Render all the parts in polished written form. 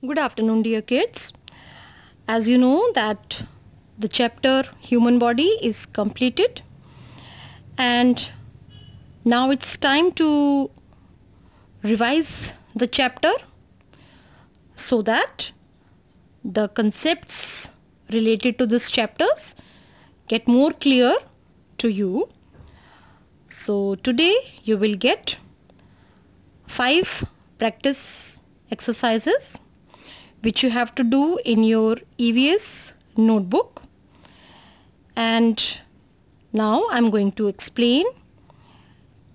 Good afternoon, dear kids. As you know that the chapter human body is completed, and now it's time to revise the chapter so that the concepts related to this chapters get more clear to you. So today you will get 5 practice exercises which you have to do in your EVS notebook, and now I'm going to explain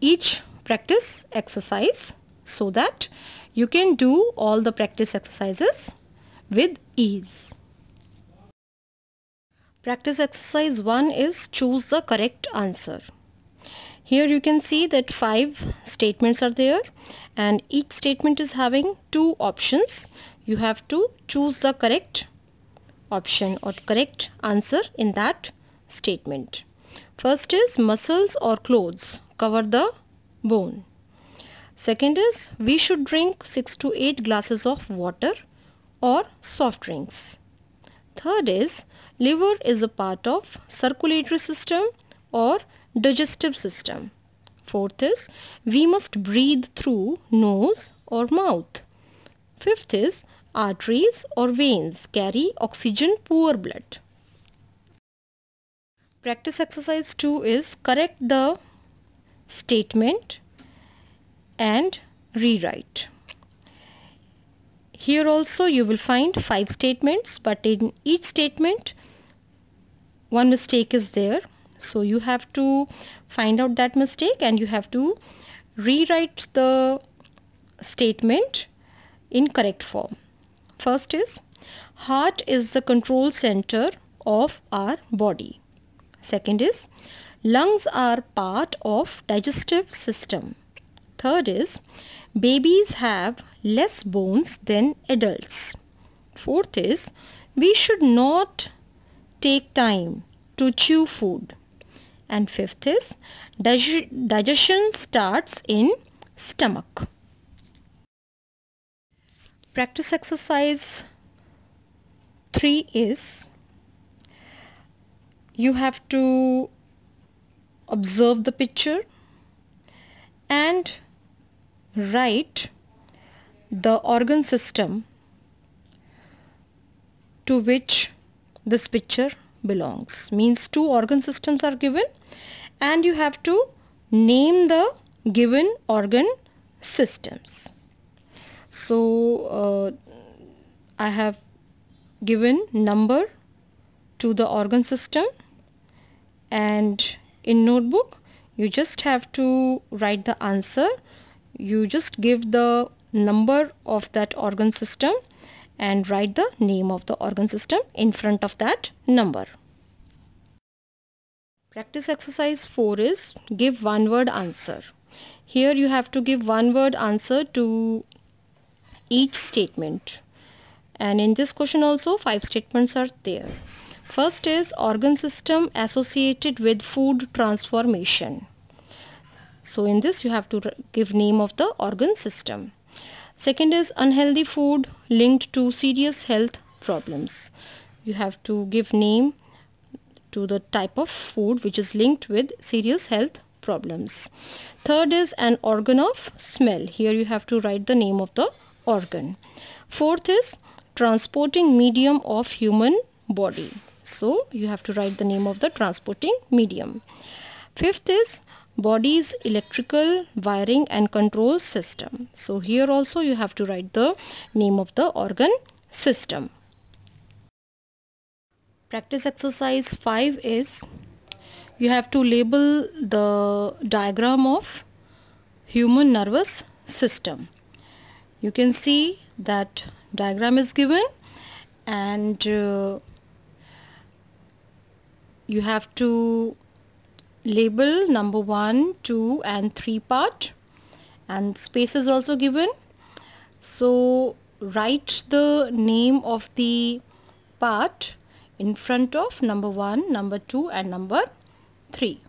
each practice exercise so that you can do all the practice exercises with ease. Practice exercise 1 is choose the correct answer. Here you can see that 5 statements are there, and each statement is having 2 options. You have to choose the correct option or correct answer in that statement. First is muscles or clothes cover the bone. Second is we should drink 6 to 8 glasses of water or soft drinks. Third is liver is a part of circulatory system or digestive system. Fourth is we must breathe through nose or mouth. Fifth is arteries or veins carry oxygen poor blood. Practice exercise 2 is correct the statement and rewrite. Here also you will find 5 statements, but in each statement one mistake is there. So you have to find out that mistake and you have to rewrite the statement in correct form. First is heart is the control center of our body. Second is lungs are part of digestive system. Third is babies have less bones than adults. Fourth is we should not take time to chew food. And fifth is digestion starts in stomach. Practice exercise 3 is you have to observe the picture and write the organ system to which this picture belongs. Means 2 organ systems are given and you have to name the given organ systems. So I have given number to the organ system, and in notebook you just have to write the answer. You just give the number of that organ system and write the name of the organ system in front of that number. Practice exercise 4 is give one word answer. Here you have to give one word answer to each statement, and in this question also 5 statements are there. First is organ system associated with food transformation. So in this you have to give name of the organ system. Second is unhealthy food linked to serious health problems. You have to give name to the type of food which is linked with serious health problems. Third is an organ of smell. Here you have to write the name of the organ. Fourth is transporting medium of human body. So you have to write the name of the transporting medium. Fifth is body's electrical wiring and control system. So here also you have to write the name of the organ system. Practice exercise 5 is you have to label the diagram of human nervous system. You can see that diagram is given, and you have to label number 1, 2 and 3 part, and space is also given. So write the name of the part in front of number 1, number 2 and number 3.